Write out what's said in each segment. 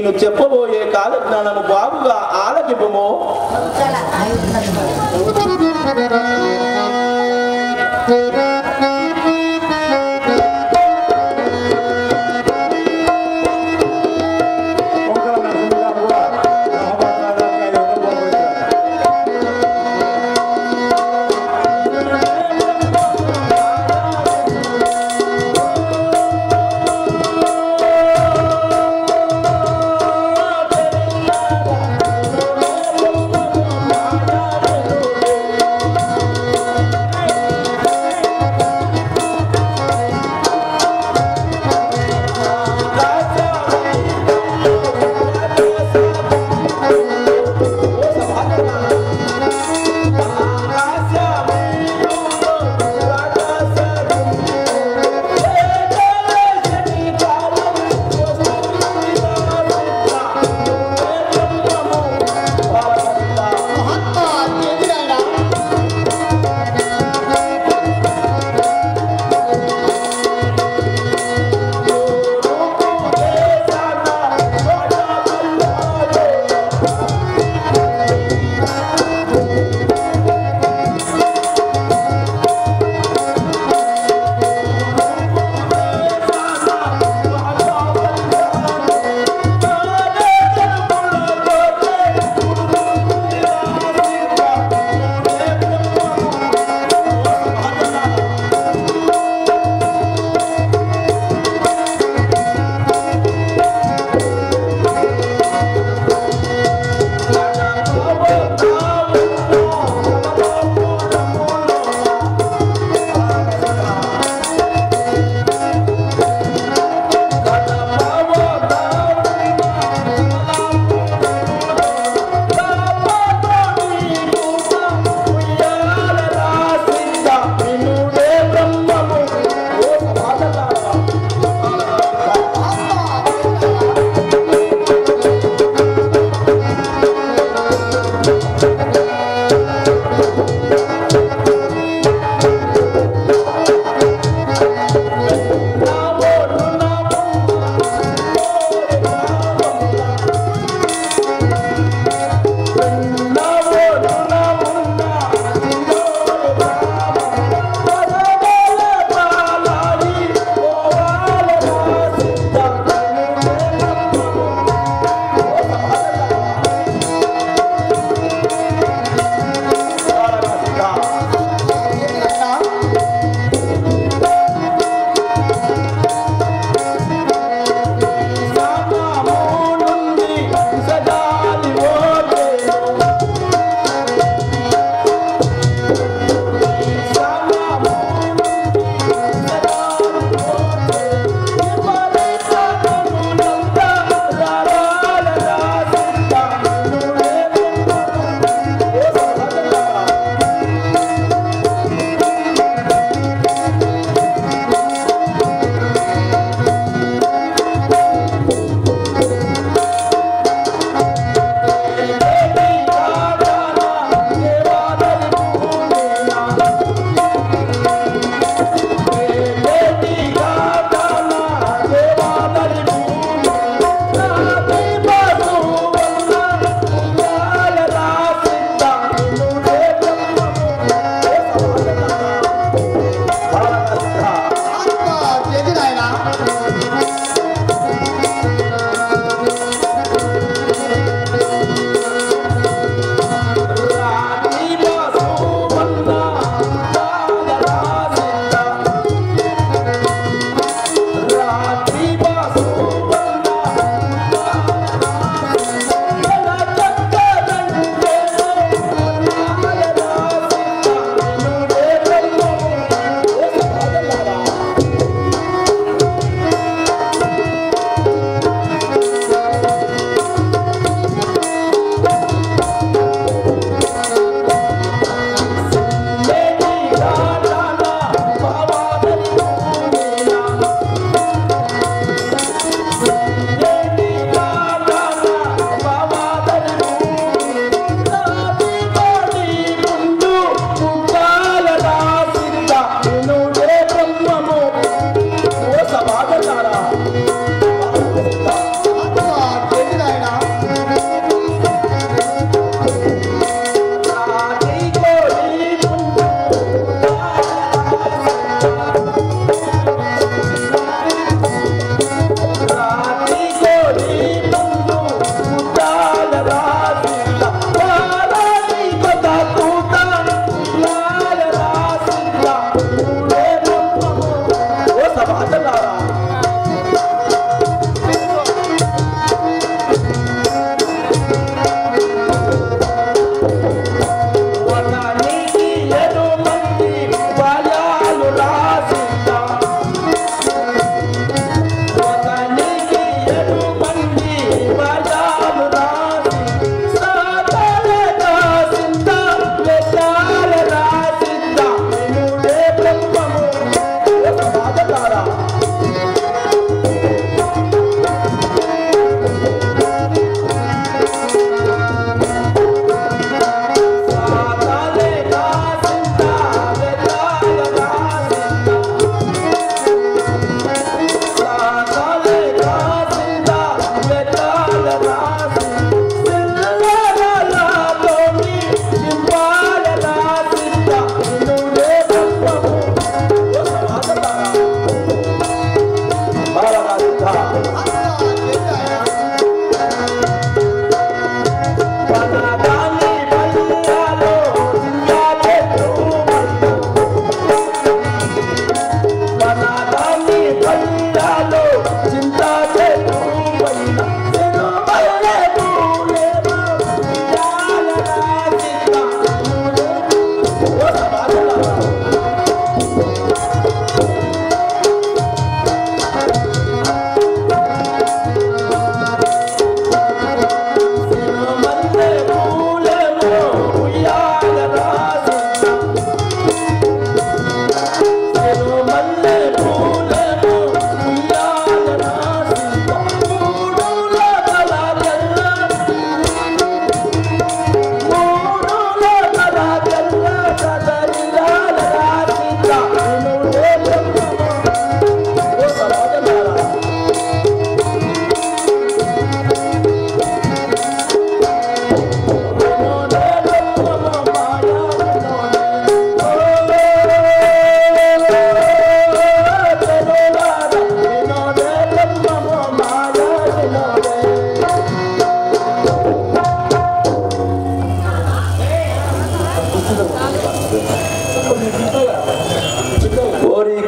నిన్ను చెప్పబోయే కాలజ్ఞానము బాగుగా ఆలకింపుము.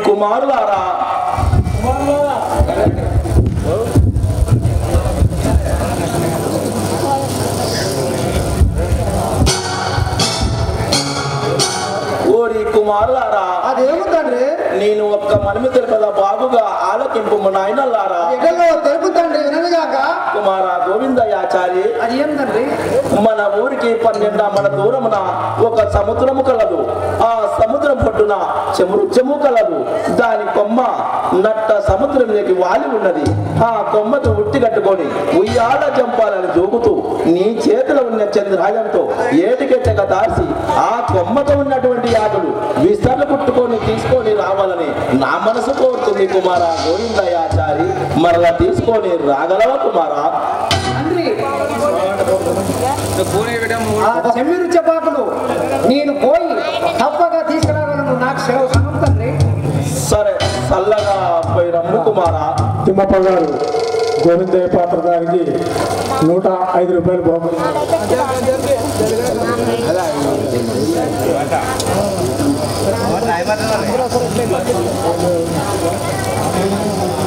కుమారులారా ఓరి కుమారులారా అదేమో తండ్రి నేను ఒక్క మనమి తెలుపదా బాగుగా ఆలకింపు నాయనల్లారా తెలుపు తండ్రి వినగాక కుమారా గోవిందయాచారి అది ఏం తండ్రి మన ఊరికి 12 మన దూరమున ఒక సముద్రము కలదు. ఆ సముద్రం పట్టున చెము కలదు. దాని కొమ్మ నట్ట సముద్రంలోకి వాలి ఉన్నది. ఆ కొమ్మను ఉట్టి కట్టుకొని ఉయ్యాల జంపాలని దూకుతూ నీ చేతిలో ఉన్న చంద్రాయంతో ఏటికెచ్చగా దాసి ఆ కొమ్మతో ఉన్నటువంటి యాదులు విస్తరణ పుట్టుకొని తీసుకొని రావాలని నా మనసు కోరుతుంది కుమారా గోవిందయాచారి. మరలా తీసుకొని రాగలవా కుమారా? ఆ చెమ్మిరు చపాకులు నేను పోయి తప్పగా తీసుకురావాలను నాకు సెలవు సగం తండ్రి. సరే చల్లగా పోయి రమ్ము కుమారా. తిమ్మప్ప గారు గోవిందయ్య పాత్ర గారికి 105 రూపాయలు బాబు.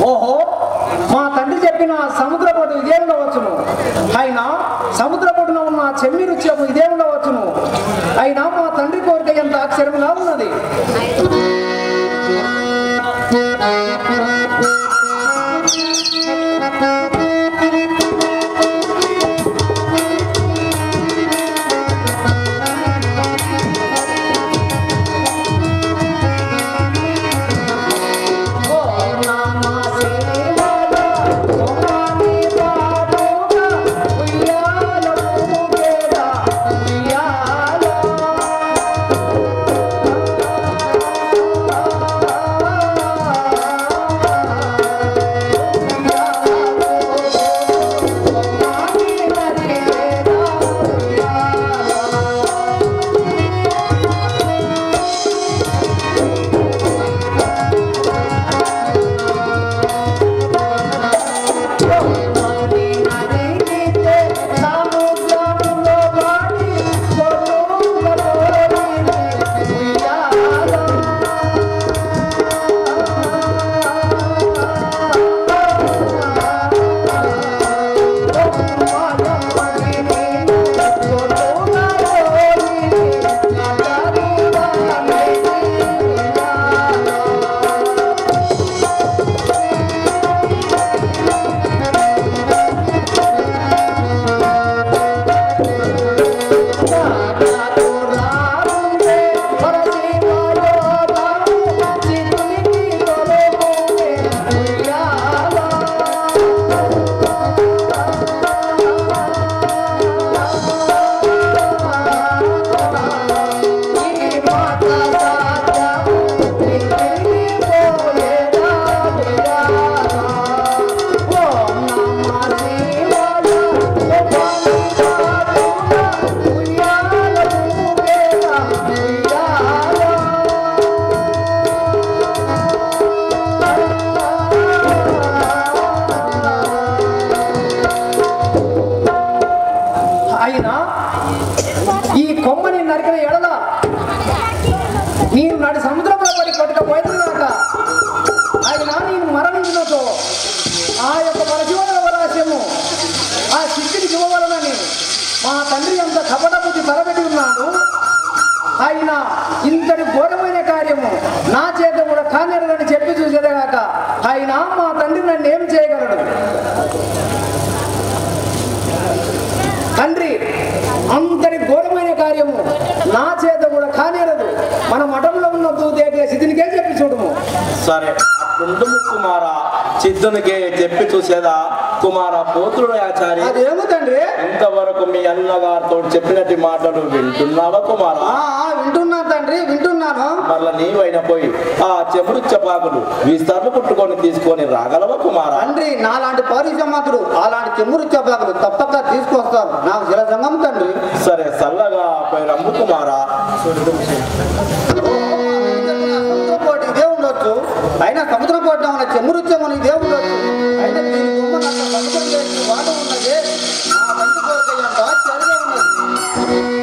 ఓహో మా తండ్రి చెప్పిన సముద్ర పొట్టు ఇదే ఉండవచ్చును. అయినా సముద్ర పొట్టున ఉన్న చెమ్మి రుచి ఇదే ఉండవచ్చును. అయినా మా తండ్రి కోరిక ఎంత ఆశ్చర్యంగా ఉన్నది. అయినా ఈ కొమ్మని నరికిన ఎడల నేను నాటి సముద్రంలో పడి కొట్టకపోయేదాక అయినా నేను మరణించినతో ఆ యొక్క పరశివుని అవకాశము ఆ సిద్ధిని ఇవ్వవలనని మా తండ్రి అంత కపట బుద్ధి తలబెట్టి ఉన్నాడు. ఆయన ఇంతటి ఘోరమైన కార్యము నా చేత కూడా కానేరదని చెప్పి చూసేదాక ఆయన మా తండ్రి నన్ను ఏం చేయగలడు? తండ్రి అంతటి ఘోరమైన కార్యము నా చేత కూడా కానేరదు. మన మఠంలో ఉన్న దూదేకే సిద్ధినికే చెప్పి చూడము. సరే అట్లుండుము కుమారా, సిద్ధునికే చెప్పి చూసేదా కుమార పోతుడు ఆచార్య. అదేమో తండ్రి, ఇంతవరకు మీ అన్నగారితో చెప్పినట్టు మాటలు వింటున్నావా కుమారా? వింటున్నా తండ్రి, వింటున్నాను. మళ్ళా నీవైనా పోయి ఆ చెమరుచ్చ పాకులు విస్తరణ పుట్టుకొని తీసుకొని రాగలవా కుమారా? తండ్రి నాలాంటి పౌరుషమాతుడు అలాంటి చెమురుచ్చ పాకులు తప్పక తీసుకొస్తాను. నాకు జల సంగం తండ్రి. సరే చల్లగా పోయి రమ్ము కుమారా. సముద్రపోటు ఇదే ఉండొచ్చు, అయినా సముద్రపోటు ఉన్న చెమురుచ్చమని ఇదే ఉండొచ్చు. అయినా దీని బొమ్మ నాకు సముద్రం చేసి వాట ఉన్నది. నా తండ్రి కోరిక ఎంత చదివే ఉన్నది.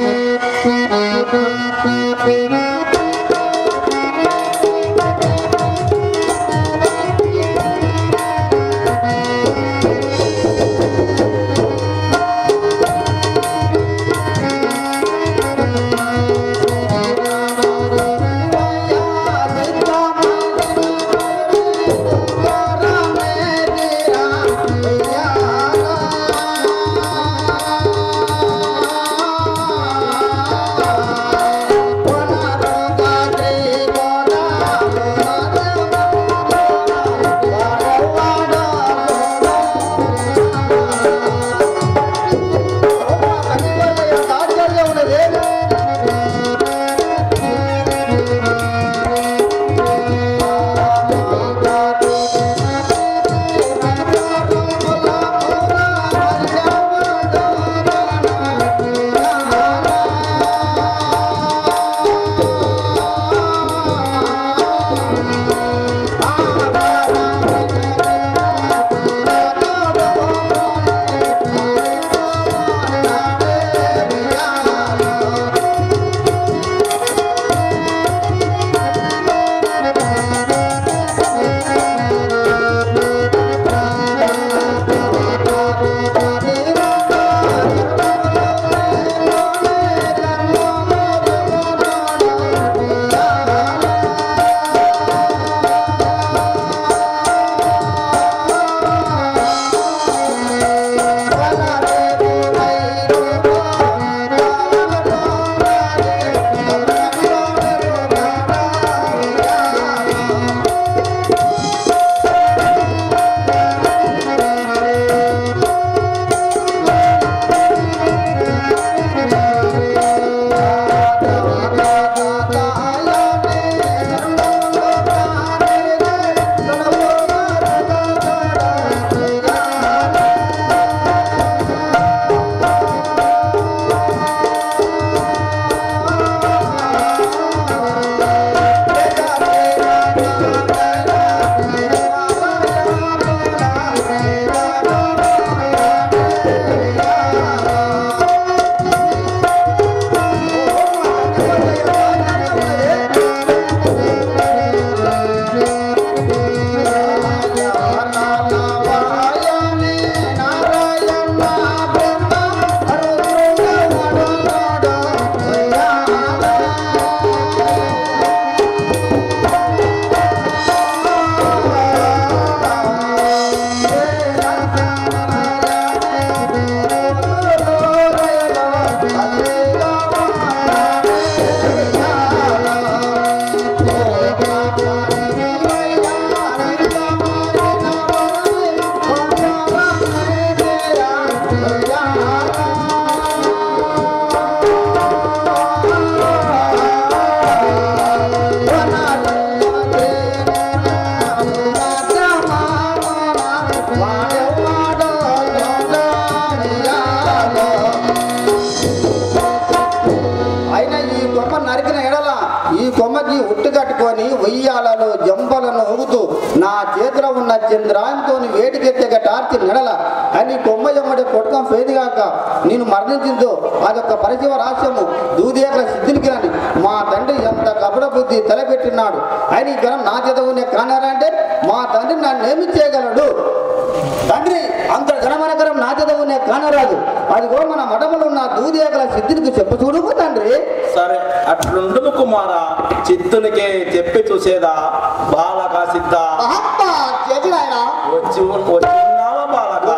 నా చేతిలో ఉన్న చంద్రాయంతో వేటికెత్తే టార్చి నెడల అని కొమ్మయమ్మడి కొట్టం ఫేదిగాక నేను మరణించిందో అదొక పరిశివ రహస్యము దూదేకల సిద్ధికి రాని మా తండ్రి ఎంత కపట బుద్ధి తలపెట్టినాడు అని జనం నా చేత ఉండే కానారా అంటే మా తండ్రి నన్ను ఏమి చేయగలడు తండ్రి అంత జనమనకరం నా చేత ఉండే కానరాదు అదిగో మన మఠములు ఉన్న దూదేకల సిద్ధికి చెప్పు చూడుకు తండ్రి సరే అట్లుండును కుమారా చిత్తునికే చెప్పి చూసేదా బాలక సిద్ధ వచ్చి ఉన్నావా బాలక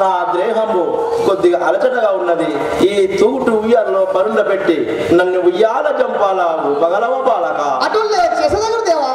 నా దేహము కొద్దిగా అలచటగా ఉన్నది ఈ తూటు ఉయ్యాలలో పరుండ పెట్టి నన్ను ఉయ్యాల చంపాల పగలవ బాలక అటులే చేసేదగుడు దేవా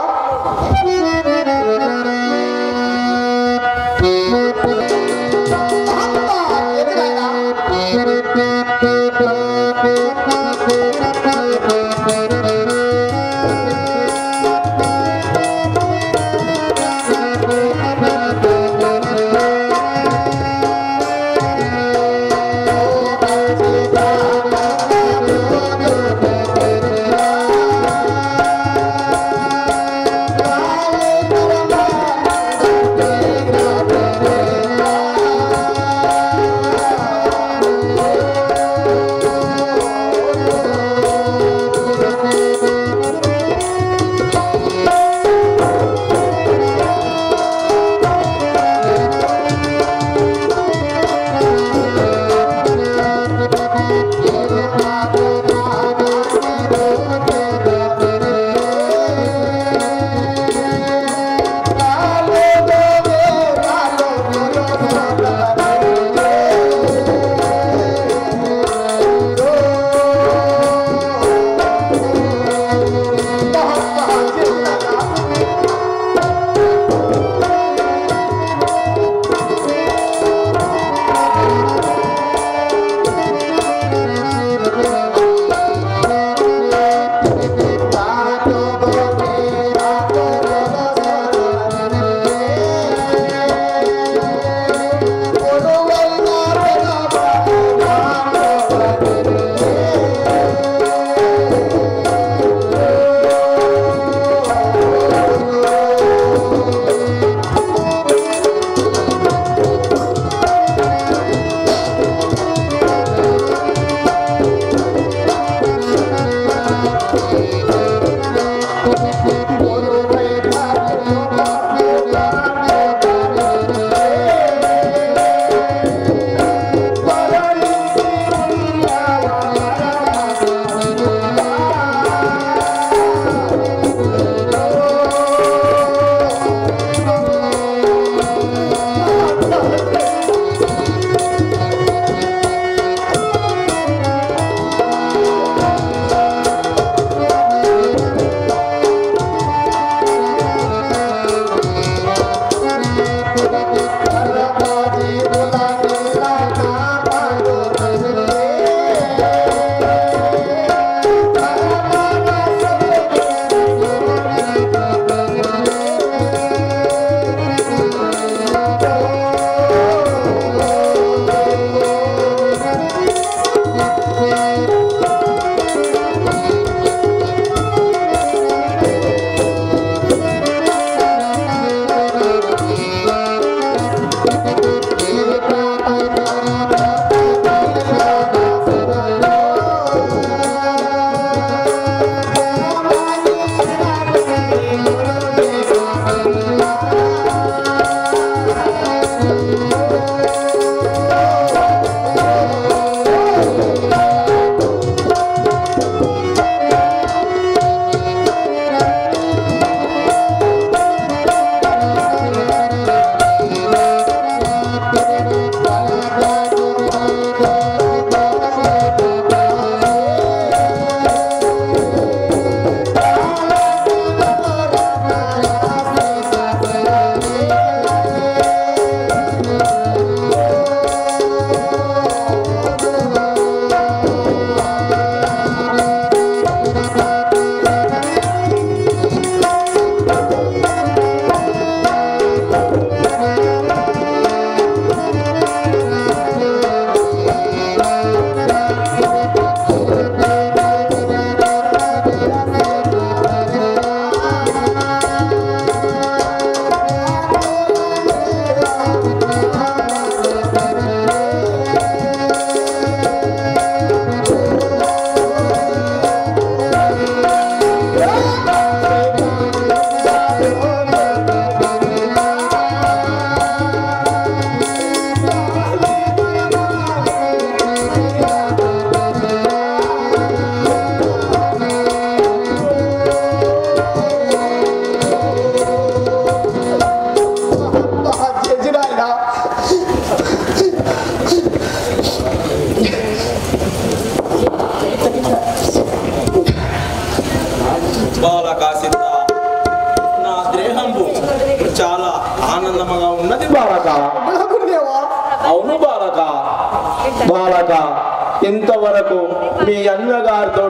ఇంతవరకు మీ అన్నగారితో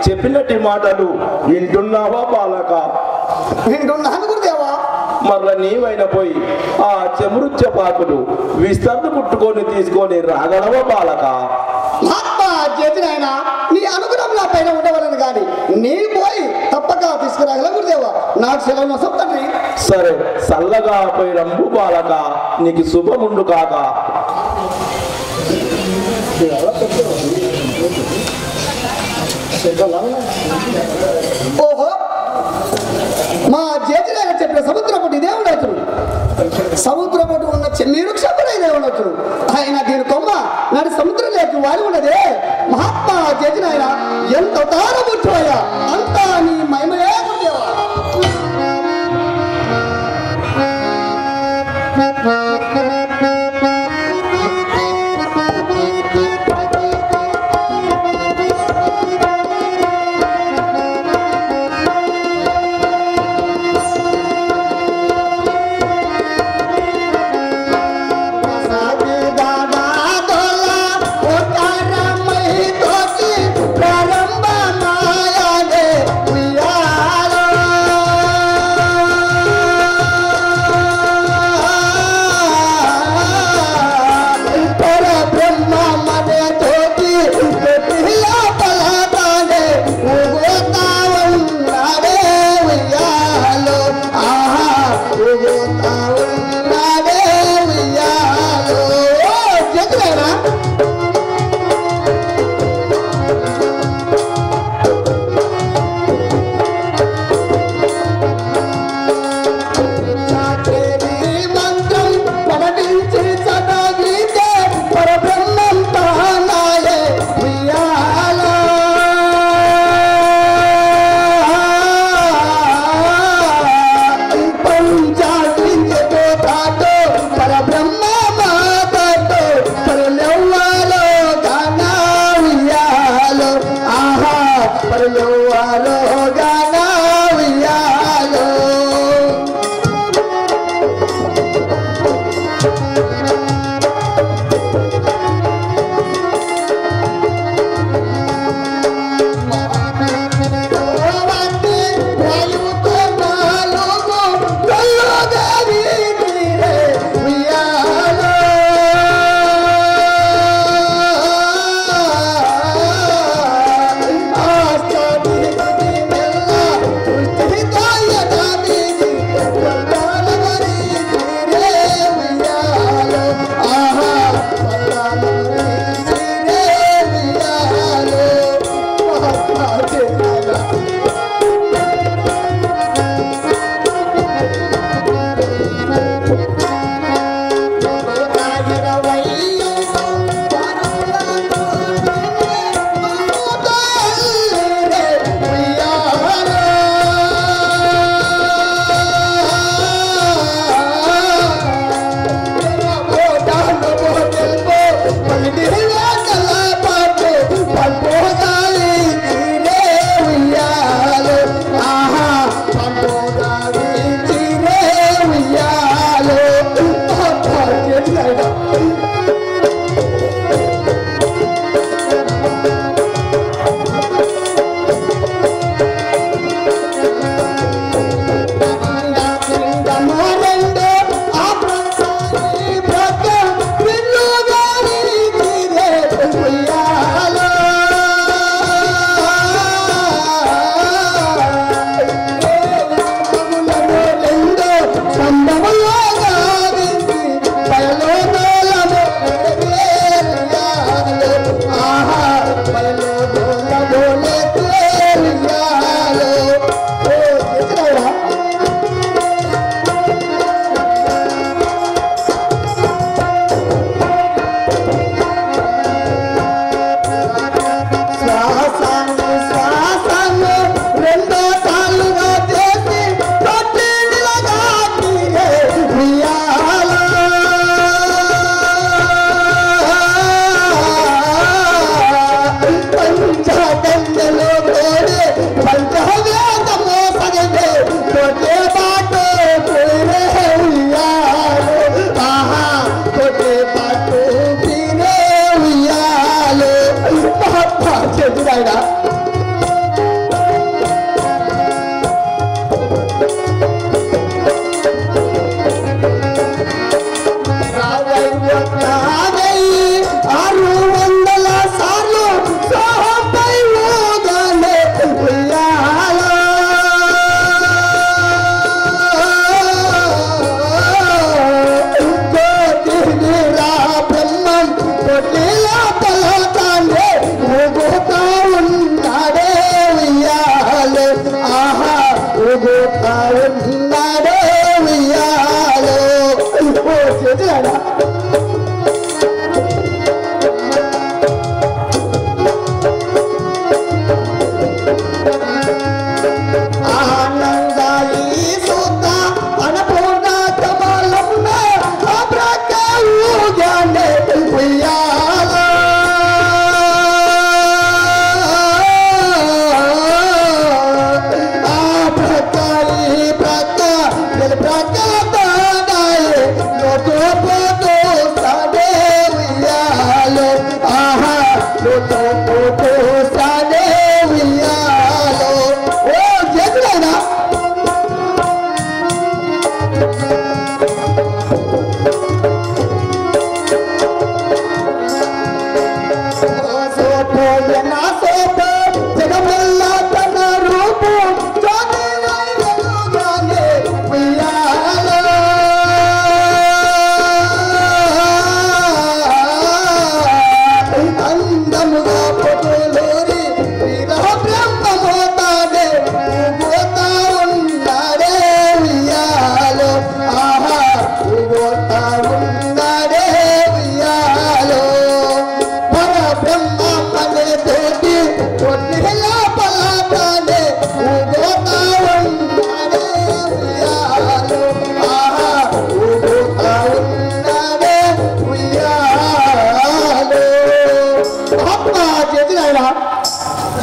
చెప్పినట్టి మాటలు వింటున్నావా బాలక? వింటున్నాను గురుదేవా. మరల నీవైన పోయి ఆ చెమరుచ్చ పాకులు విస్తరణ పుట్టుకొని తీసుకొని రాగలవా బాలక? మహాత్మా చేతినైనా నీ అనుగ్రహం నా పైన ఉండవాలని కానీ నీ పోయి తప్పక తీసుకురాగల గురుదేవా. నాకు సెలవు చెప్తాను. సరే, చల్లగా పోయి రంబు బాలక, నీకు శుభముండు కాక. ఓహో, మా చేతినైనా చెప్పిన సముద్రపుటి దేవుడు అతడు. సముద్రపుటి ఉన్న చెన్నీరు క్షపడై దేవుడు అతడు. ఆయన దీని కొమ్మ నాటి సముద్రంలోకి వాలి ఉన్నదే. మహాత్మా చేతినైనా ఎంత తారముచ్చోయ్యా, అంతా నీ మహిమయే గురుదేవా. ప్రారంభ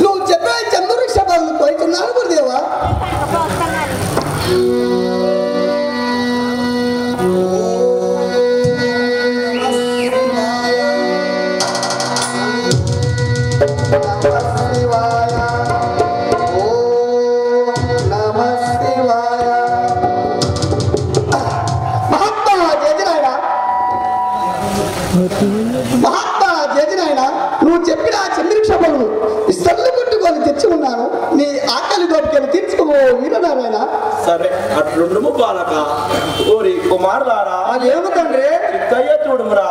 నువ్వు చెప్పే చంద్రవృక్ష బాబు పోయితున్నాను గురుదేవా. మహాత్మా జయనాయన, నువ్వు చెప్పిన చంద్రవృక్ష బాబును ఇస్తర్లు కొట్టుకొని తెచ్చి ఉన్నాను. నీ ఆకలి గోపికలు తీర్చుకో వీరనారాయణ. సరే అట్లుండుము బాలక. ఓరి కుమారులారా, అదేమి తండ్రి? చిత్తయ్య చూడుమురా,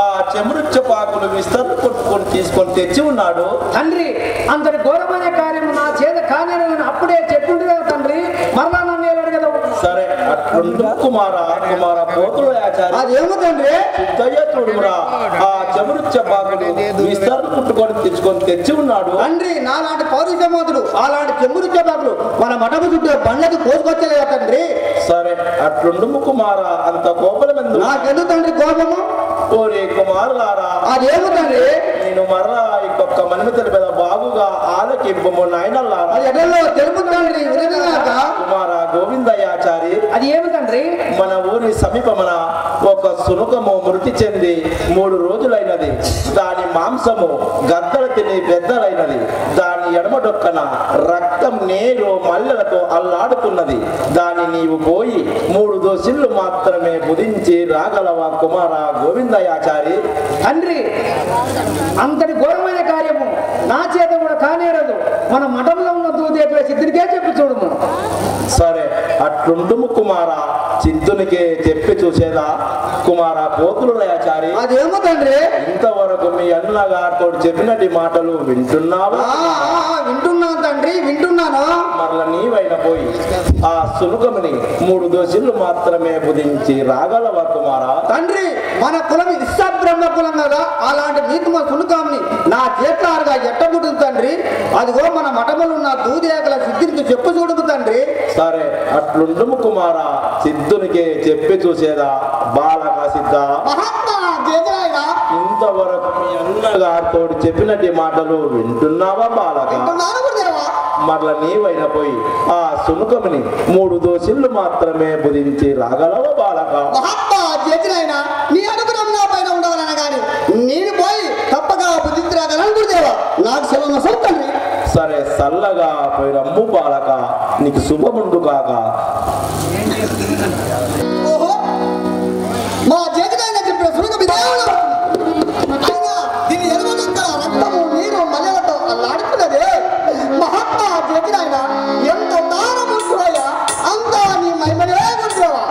ఆ చెమరుచ్చ పాకులు విస్తరణ కొట్టుకొని తీసుకొని తెచ్చి ఉన్నాడు. తండ్రి, అంతటి ఘోరమైన కార్యము నా చేత కానేరని అప్పుడే చెప్పిండు కదా తండ్రి. మరలా నన్ను ఏలాడు కదా. సరే అట్లుండు కుమారా. కుమార పోతులు ఆచార్య, అదేమి తండ్రి? చిత్తయ్య చూడుమురా, ఆ చెమరుచ్చ పాకులు విస్తరణ కొట్టుకొని తెచ్చి ఉన్నాడు. తండ్రి, నాలాంటి పౌరుషమోతుడు అలాంటి చెంబురు చెబాకులు మన మఠము చుట్టూ బండ్లకు కోసుకొచ్చలేదా తండ్రి? సరే అట్లుండుము కుమారా, అంత కోపలమెందు నాకెందుకు తండ్రి కోపము? ఓరి కుమారులారా, అదేమి తండ్రి? నేను మరలా ఇంకొక మనిమితల మీద బాగుగా ఆలకింపము నాయనల్లారా. అది ఎడలో తెలుపు తండ్రి వినగాక. కుమార గోవిందయాచారి, అది ఏమి తండ్రి? మన ఊరి సమీపమున ఒక సునకము మృతి చెంది 3 రోజులైనది. దాని మాంసము గద్దలు తిని బెద్దలైనది. దాని ఎడమడొక్కన రక్తం నేరు మల్లెలతో అల్లాడుతున్నది. దాని నీవు పోయి 3 దోసిళ్ళు మాత్రమే బుధించి రాగలవా కుమార గోవిందయాచారి? తండ్రి, అంతటి ఘోరమైన కార్యము నా చేత కూడా కానేరదు. మన మఠంలో ఉన్న దూదేకుల సిద్ధుడికే చెప్పి చూడము. సరే అట్లుండుము కుమార, చిత్తునికే చెప్పి చూసేదా కుమార పోతులయాచారి? అదేమో తండ్రి? ఇంతవరకు మీ అన్నగారితో చెప్పినటి మాటలు వింటున్నావా? వింటున్నాను తండ్రి, వింటున్నాను. మరల నీవైన పోయి ఆ సునుకముని 3 దోసిళ్ళు మాత్రమే బుధించి రాగలవా కుమారా? తండ్రి, మన కులం ఇస్సాబ్రహ్మ కులం కదా. అలాంటి నీతిమ సునుకాంని నా చేట్లారుగా ఎట్టబుట్టింది తండ్రి. అదిగో మన మఠములు ఉన్న దూదేకల సిద్ధికి చెప్పు చూడుకు తండ్రి. సరే అట్లుండుము కుమార, సిద్ధునికే చెప్పి చూసేదా బాలక సిద్ధ? ఇంతవరకు మీ అన్నగారితో చెప్పినటి మాటలు వింటున్నావా బాలక? మరల నీవైన పోయి ఆ సునుకముని 3 దోసిళ్ళు మాత్రమే బుధించి రాగలవా బాలక? నీ అనుగ్రహం నా పైన ఉండవాలన గాని నేను పోయి తప్పగా బుద్ధించి రాగలను గురుదేవా. నాకు సెలవు సొంతండి. సరే సల్లగా పోయి రమ్ము బాలక, నీకు శుభముండు కాక. ఓహో, మా చేతికైన చెప్పిన సునక విధానం అయినా దీని ఎదుగుదొక్క రక్తము నీరు మల్లెలతో అల్లాడుతున్నదే. మహాత్మా చేతినైన ఎంత దానముంటున్నాయా, అంతా నీ మహిమనే గురుదేవా.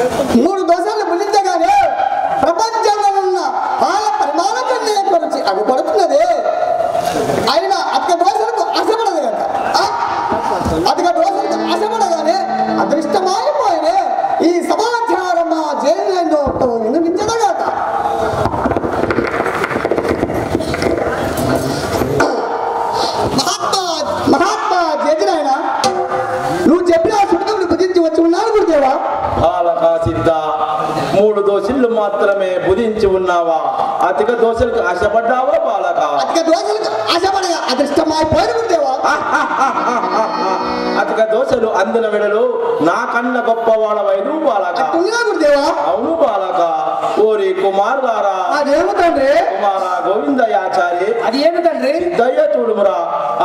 3 దోషాలు భుజించగానే ప్రపంచంలో ఉన్న పాల పరిమాణం కన్నా ఎక్కువ రుచి అవి పడుతున్నది. అయినా అధిక దోషాలకు ఆశపడదు కదా, అధిక దోషాలకు ఆశపడగానే అదృష్టమైపోయినే ఈ సమాచారం మా జైలు వినిపించదగాక. మహాత్మా జయజనాయన, నువ్వు చెప్పిన సుఖములు భుజించి వచ్చి ఉన్నాను గురుదేవా. బాలక సిద్ధ, 3 దోషులు మాత్రమే భుజించి ఉన్నావా? అధిక దోషులకు ఆశపడ్డావా బాలక? అధిక దోషాలకు ఆశపడగా అదృష్టమైపోయిన గురుదేవా. అధిక దోషులు అందిన వేళలో నాకన్నా గొప్ప వాళ్ళవైను బాలక. గురుదేవా. అవును బాలక. ఓరి కుమారులారా, అదేమి తండ్రి? కుమార గోవిందయాచారి, అది ఏమి తండ్రి? దయ చూడుమురా,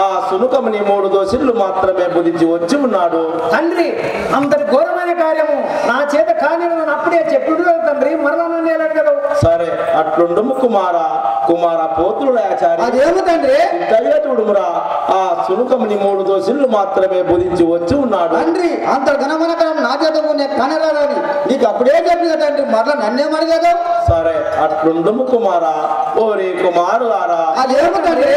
ఆ సునుకముని 3 దోషులు మాత్రమే భుజించి వచ్చి ఉన్నాడు. తండ్రి, అంతటి ఘోరమైన కార్యము నా చేత కాని అప్పుడే చెప్పుడు తండ్రి, మరలా నన్ను ఎలా కదా. సరే అట్లుండుము కుమార. కుమార పోతులయాచారి, అదేమి తండ్రి? దయ చూడుమురా, ఆ సునుకముని 3 దోషులు మాత్రమే భుజించి వచ్చి ఉన్నాడు. తండ్రి, అంత ఘనమనకరం నా చేత కనరాలని నీకు అప్పుడే చెప్పిన తండ్రి, మరలా నన్నేమడిగాడు. సరే అట్లుండుము కుమార. ఓరి కుమారులారా, అదేమి తండ్రి?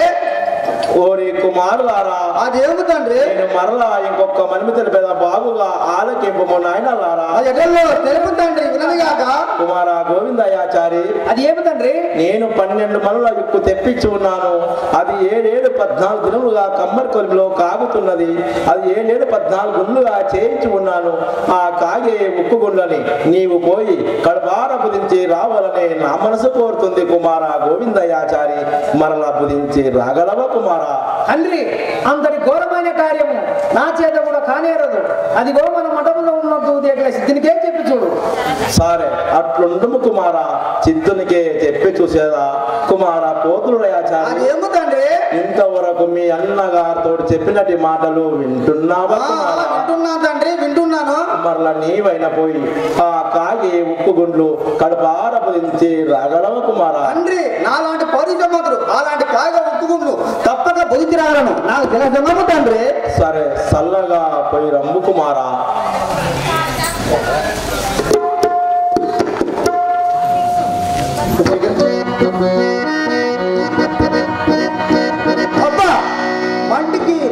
ఓరి కుమారులారా, అదేమి తండ్రి? నేను మరలా ఇంకొక మనిమి తెలిపేద బాగుగా ఆలకింపము నాయనలారా. అది ఎటల్లో తెలుపు తండ్రి, వినదిగాక. కుమార గోవిందయాచారి, అది ఏమి తండ్రి? నేను 12 మనుల ఉక్కు తెప్పించి ఉన్నాను. అది 7-14 దినములుగా కమ్మరి కొలిమిలో కాగుతున్నది. అది 7-14 గుండ్లుగా చేయించి ఉన్నాను. ఆ కాగే ఉక్కు గుండ్లని నీవు పోయి కడపార బుధించి రావాలని నా మనసు కోరుతుంది కుమార గోవిందయాచారి. మరలా బుధించి రాగలవ కుమార? తండ్రి, అంతటి ఘోరమైన కార్యము నా చేత కూడా కానేరదు. అదిగో మన మఠంలో ఉన్న దూదేకుల సిద్ధినికే చెప్పి చూడు. సరే అట్లుండుము కుమార, చిత్తునికే చెప్పి చూసేదా. కుమార పోతులయాచారి, అదేమి తండ్రి? ఇంతవరకు మీ అన్నగారితో చెప్పినటి మాటలు వింటున్నావా కుమార? వింటున్నా తండ్రి, వింటున్నాను. మరలా నీవైనా పోయి ఆ కాగి ఉప్పు గుండ్లు కడుపార బుధించి రాగలవ కుమార? తండ్రి, నాలాంటి పౌరుషమంతుడు అలాంటి కాగా ఉప్పుగుండు తప్పక బుధించి రాగలను. నాకు తెలియదు తండ్రి. సరే చల్లగా పోయి రమ్ము కుమార. అబ్బా,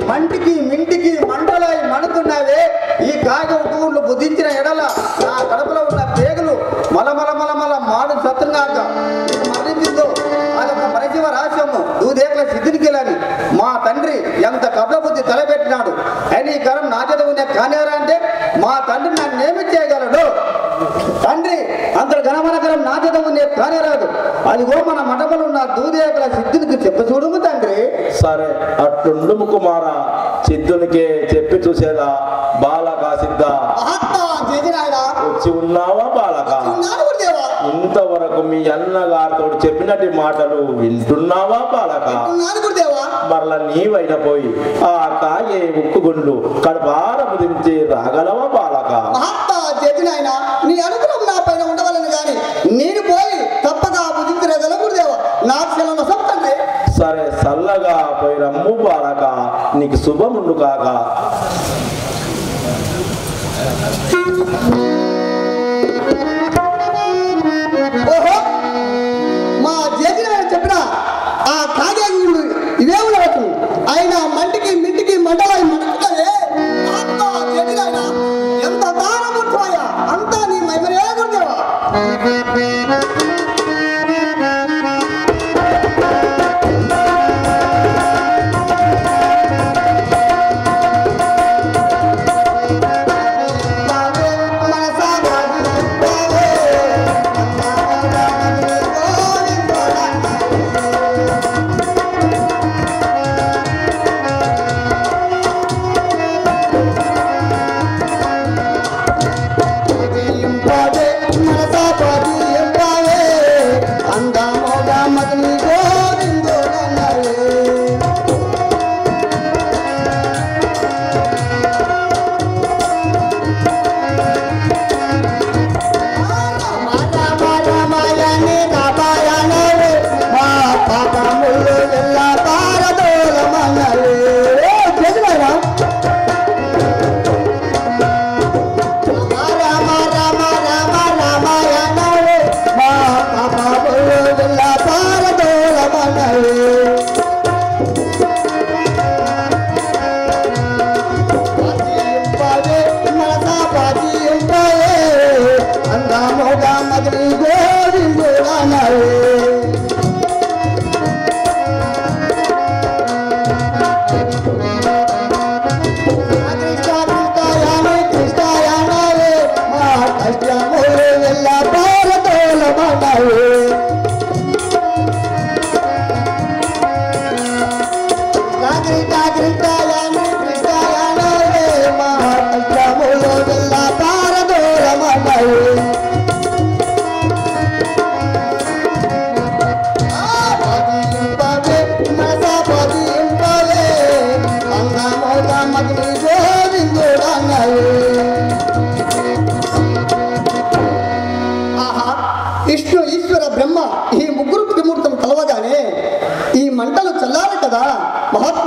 మంటికి మింటికి మంటలై మణుతున్నావే. ఈ కాగ ఉప్పుగుండ్లు బుద్ధించిన ఎడల నా కడుపులో ఉన్న పేగులు మలమల మాడు సత్తున్నాక మరణించిందో అదొక పరశివ రహస్యము దూదేకుల సిద్ధినికెళ్ళని మా తండ్రి ఎంత కబల బుద్ధి తలపెట్టినాడు. అని ఈ కరం నా చేత ఉన్న కానేరా అంటే మా తండ్రి నన్నేమి చేయగలడు? తండ్రి, అంత ఘనమనకరం నా చేత ఉండే కానేరాదు. అదిగో మన మఠములు ఉన్న దూదేకుల సిద్ధినికి చెప్ప చూడుము తండ్రి. సరే అట్లుండుము కుమార, సిద్ధునికే చెప్పి చూసేదా. బాలక సిద్ధ, వచ్చి ఉన్నావా బాలక? ఇంతవరకు మీ అన్నగారితో చెప్పినటి మాటలు వింటున్నావా బాలక? మరలా నీవైనా పోయి ఆ కాగే ఉక్కు గుండ్లు కడుపార బుధించి రాగలవా బాలక? నీ అనుగ్రహం నా పైన ఉండవాలని గాని నేను పోయి తప్పగా బుధించగల గురుదేవా, నాకు సెలవు సొంతండి. సరే చల్లగా పోయి రమ్ము బాలక, నీకు శుభముండు కాక. ఓహో, మా జేజీ చెప్పిన ఆ కాగే గుండు ఇవే ఉండవచ్చు. ఆయన మంటికి మింటికి మండలాయి మనుకుంటే ఎంత దానముంటాయా అంతా నీ మైమరే గురుదేవా. మన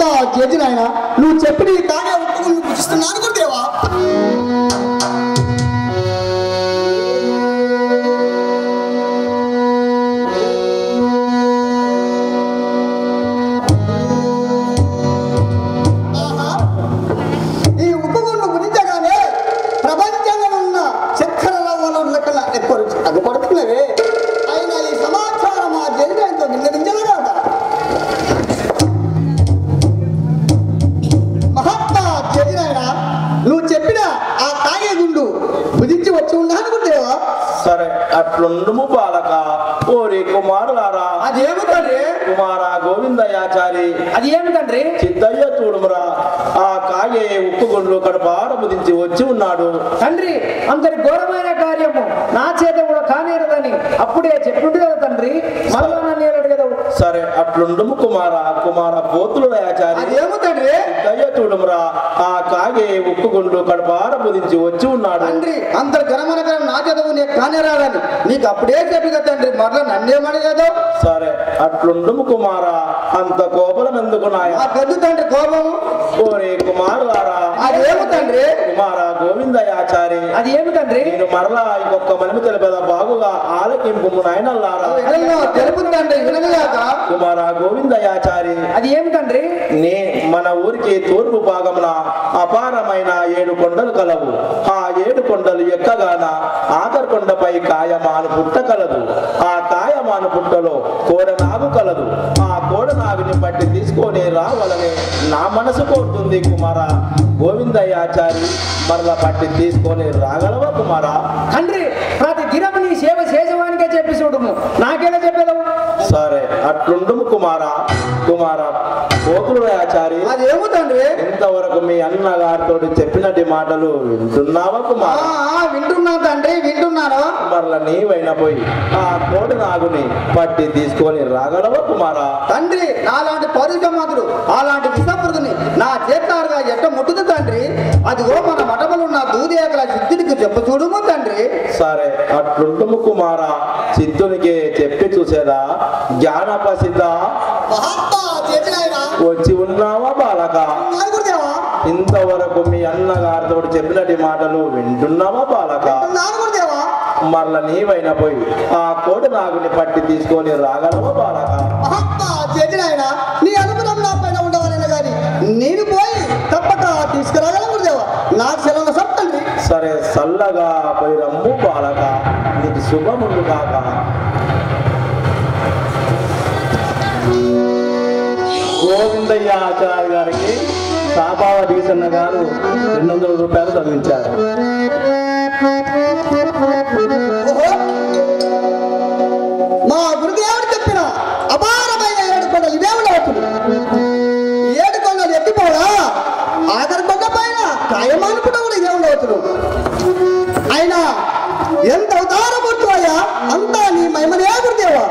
మహాత్మా చేసి నాయన నువ్వు చెప్పి నీ తాగే ఒప్పుకుని పుచ్చిస్తున్నాను గురుదేవా. ఈ ఉప్పుగుండు గురించగానే ప్రపంచంలో ఉన్న చక్కెర లవ్వల కల్లా ఎక్కువ అగ్గుపడుతున్నవే. అయినా ఈ సమాచారం ఆ జైతో విన్నవించలేదా? మహాత్మా జరిగినాయన నువ్వు చెప్పిన ఆ తాగే గుండు భుజించి వచ్చి ఉన్నాను గురుదేవా. సరే అట్లుండుము బాలక. ఓరి కుమారులారా, అదేమిటండ్రి? కుమార గోవిందయాచారి, అది ఏమిటండ్రి? చిత్తయ్య చూడుమురా, ఆ కాగే ఉక్కు గుండ్లు కడపార బుదించి వచ్చి ఉన్నాడు. తండ్రి, అంతటి ఘోరమైన కార్యము నా చేత కూడా కానేరదని అప్పుడే చెప్పిండు కదా తండ్రి. మళ్ళా నన్ను అడగదు. సరే అట్లుండుము కుమార. కుమార పోతులయాచారి, అదేమిటండ్రి? చిత్తయ్య చూడుమురా, ఆ కాగే ఉక్కు గుండ్లు కడపార బుదించి వచ్చి ఉన్నాడు. తండ్రి అంతటి ఘనమనగరం నా చదువు నీకు కానేరాలని నీకు అప్పుడే చెప్పి కదా తండ్రి, మరలా నన్నేమని కదా. సరే అట్లుండుము కుమార, అంత కోపలం ఎందుకు నాయ? ఆ గద్దు తండ్రి కోపము. ఓరే కుమారులారా, అదేమి తండ్రి? కుమార గోవిందయాచారి, అది ఏమిటండ్రి? నేను మరలా ఇంకొక మనము తెలిపేదా బాగుగా ఆలకింపు నాయనల్లారా. తెలుపు తండ్రి వినగాక. కుమార గోవిందయాచారి, అది ఏమిటండ్రి? మన ఊరికి తూర్పు భాగమున అపారమైన 7 కొండలు కలవు. ఆ 7 కొండలు ఎక్కగాన ఆఖరి కొండపై కాయమాను పుట్ట కలదు. ఆ కాయమాను పుట్టలో కోడనాగు కలదు. ఆ కోడనాగుని పట్టి తీసుకొని రావాలని నా మనసు కోరుతుంది కుమార గోవిందయాచారి. మరలా పట్టి తీసుకొని రాగలవా కుమార? తండ్రి, ప్రతి దినము నీ సేవ చేసేవానికే చెప్పి చూడుము, నాకేలా చెప్పేదావు? సరే అట్లుండుము కుమార. కుమార పోతులయాచారి, అదేమో తండ్రి? ఇంతవరకు మీ అన్నగారితో చెప్పినటి మాటలు వింటున్నావా కుమార? వింటున్నాను తండ్రి, వింటున్నాను. మరల నీవైన పోయి ఆ కోడి నాగుని పట్టి తీసుకొని రాగలవా కుమార? తండ్రి, నాలాంటి పౌరుషమాతుడు అలాంటి విషపురుగుని నా చేతారుగా ఎట్ట ముట్టుదు తండ్రి. అదిగో మన మఠములున్న దూదేకల సిద్ధుడికి చెప్పు చూడుము తండ్రి. సరే అట్లుంటుము కుమార. సిద్ధునికి చెప్పి చూసేదా జ్ఞానపసిద్ధ వచ్చి ఉన్నావా బాలక? ఇంతవరకు మీ అన్నగారితో చెప్పినటి మాటలు వింటున్నావా బాలక? మరల నీవైన పోయి ఆ కోడి నాగుని పట్టి తీసుకొని రాగలవా బాలక? నీ అనుగ్రహం నా పైన ఉండవాలని గాని నేను పోయి తప్పక తీసుకురాగలను గురుదేవా. నాకు సెలవు చెప్పండి. సరే చల్లగా పోయి రమ్ము బాలక, నీకు శుభముందు కాక. గోవిందయ్య ఆచార్య గారికి సాబావ డీసన్న గారు 200 రూపాయలు చదివించారు. మా గురుదేవుడు చెప్పిన అపారమైన 7 కొండలు ఇవేమి అవుతుంది. 7 కొండలు ఎత్తిపోడా ఆఖరి కొండ పైన కాయమానుకుంటా కూడా ఇదేమి అవుతుంది. అయినా ఎంత అవతారమూర్తి అయ్యా, అంతా నీ మహిమనే గురుదేవా.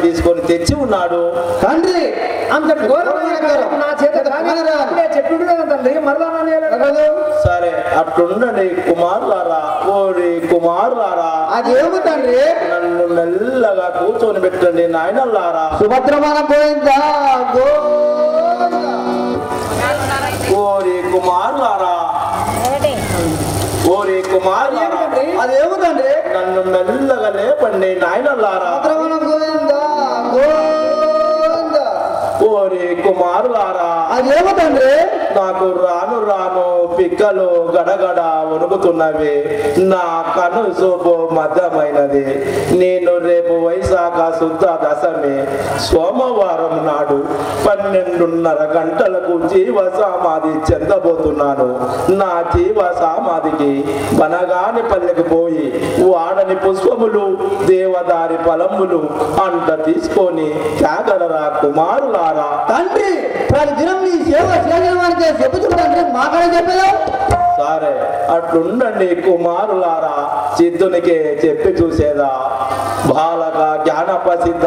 తీసుకొని తెచ్చి ఉన్నాడు తండ్రి సరే అట్లుండండి కుమారులారా, ఓరి కుమారులారా, అదేమి తండ్రి నన్ను మెల్లగా కూర్చొని పెట్టండి నాయనల్లారా. సుభద్రమాన పోయిందా కుమారులారా ఓరే కుమారులారా అదేముందండి నన్ను మెల్లగా లేపండి నాయనలారా ఓరే కుమారులారా అదేముందండి నాకు రాను రాను పిక్కలు గడగడ వణుకుతున్నవి నా కను చూపు మధ్యమైనది నేను రేపు వైశాఖ శుద్ధ దశమి సోమవారం నాడు 12:30 గంటలకు జీవ సమాధి చెందబోతున్నాను నా జీవ సమాధికి బనగాని పల్లెకి పోయి వాడని పుష్పములు దేవదారి ఫలములు అంట తీసుకొని త్యాగలరా కుమారులారా తండ్రి ప్రతిదినం నీ సేవ చేయడానికి చెప్పుతుంటే మాకనే చెప్పేదా సరే అట్లుండండి కుమారులారా సిద్ధునికి చెప్పి చూసేదా బాలక జ్ఞానపసిద్ధ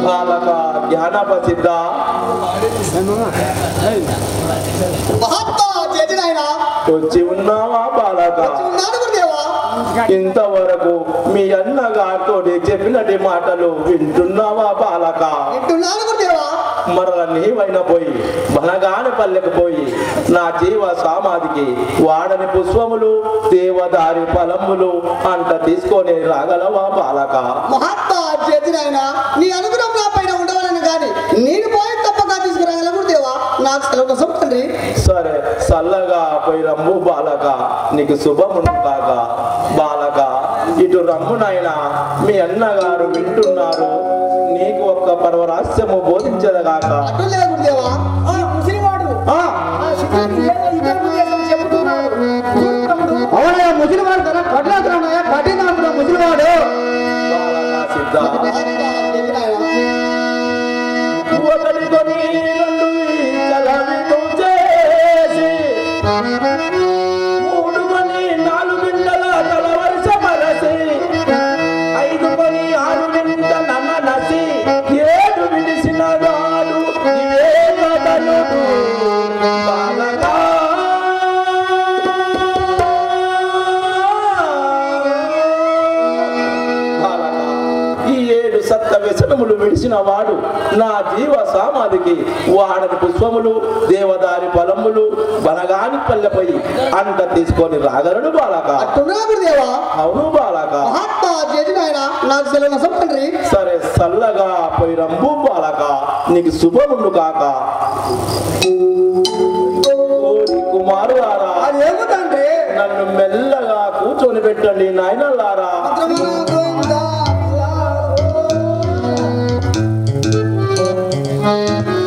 బాలక జ్ఞానపసిద్ధ వచ్చి ఉన్నావా బాలక ఇంతవరకు మీ అన్నగారితో చెప్పినటి మాటలు వింటున్నావా బాలక మరల నీవైన పోయి బనగాని పల్లెకు పోయి నా జీవ సమాధికి వాడని పుష్పములు దేవదారి ఫలములు అంట తీసుకొని రాగలవా బాలక మహాత్మా చేతినైనా నీ అనుగ్రహం నా పైన ఉండవాలని కానీ నేను పోయి తప్పగా తీసుకురాగల గురుదేవా నాకు సెలవు కోసం తండ్రి సరే చల్లగా పోయి రమ్ము బాలక నీకు శుభముంటాక బాలక ఇటు రమ్మునైనా మీ అన్నగారు వింటున్నారు నీకు ఒక్క పర్వరాస్యము బోధించదగాక అటులే గురుదేవా ఆ ముసలివాడు అవునయ్యా ముసలివాడు కదా కఠినాడున్నాయా కఠినాడు ముసలివాడు బాలక సిద్ధ ఒకటి కొని రెండు చలవితో చేసి మూడు కొని 4 బిందెల తల వరుస మరసి 5 కొని 6 బిందెల మనసి 7 విడిసిన వాడు ఇవే కథలుడు బాలకా ఈ 7 సత్త వ్యసనములు విడిచిన వాడు నా జీవ సమాధికి వాడని పుష్పములు దేవదారి ఫలములు బనగాని పల్లెపై అంట తీసుకొని రాగలడు బాలక గురుదేవా అవును బాలక మహాత్మా చేతినైనా నాకు సెలవు కోసం తండ్రి సరే చల్లగా పోయి రంబు బాలక నీకు శుభముండు కాక కుమారులారా అదేముందండి నన్ను మెల్లగా కూర్చొని పెట్టండి నాయనలారా Oh,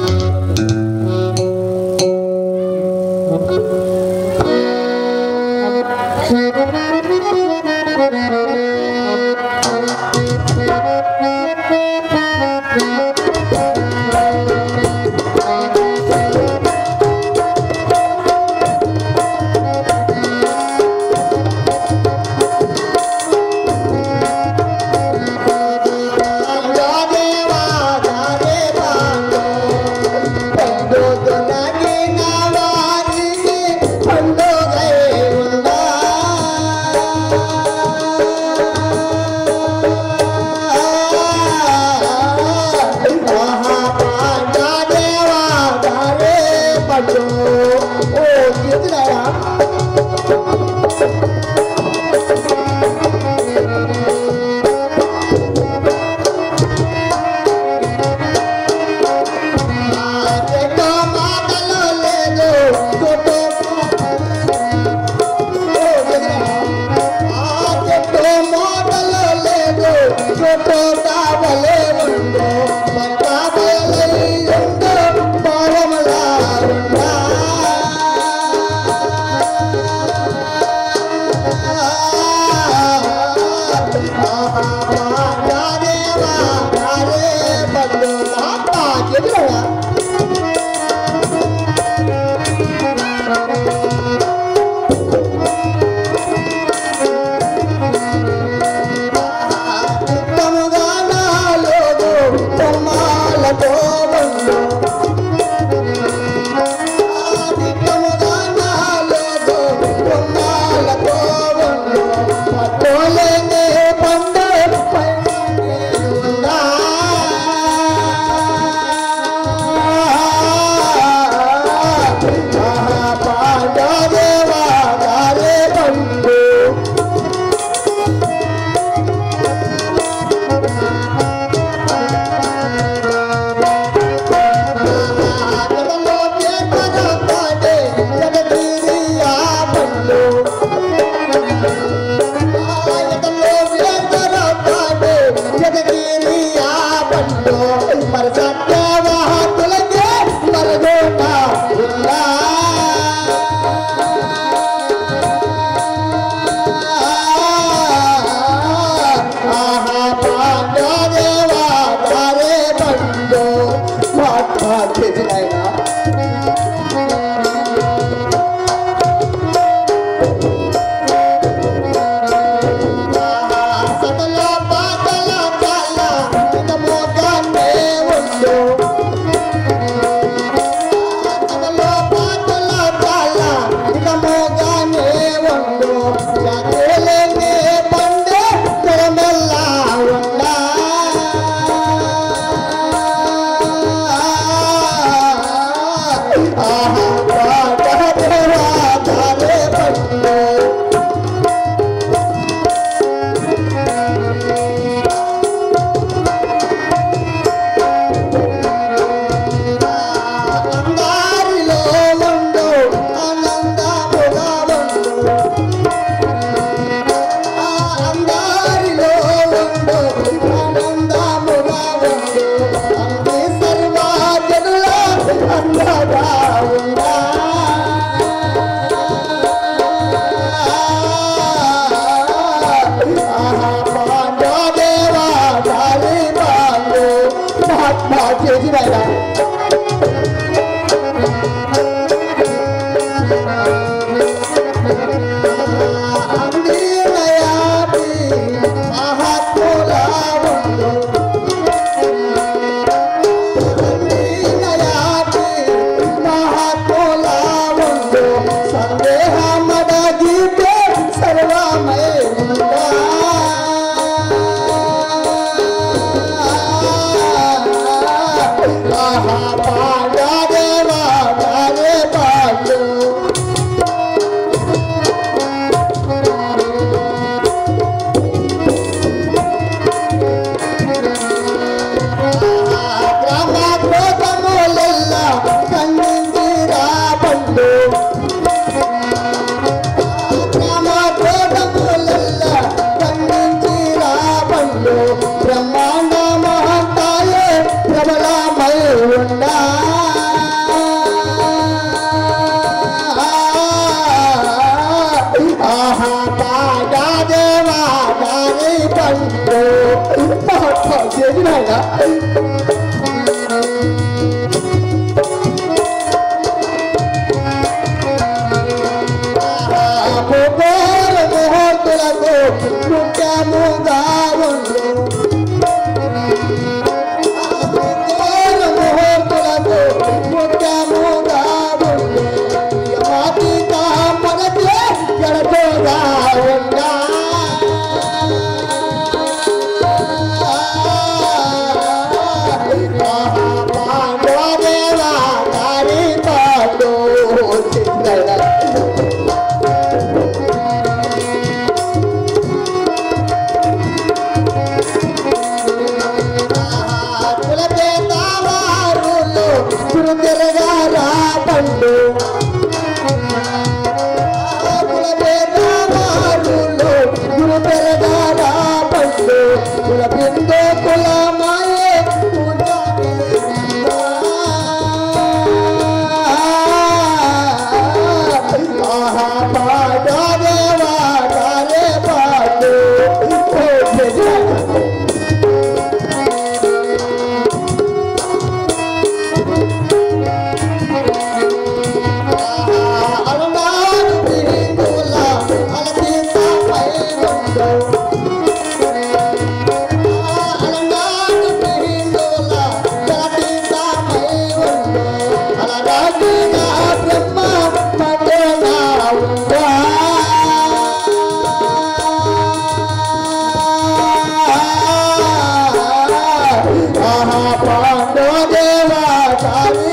Dewa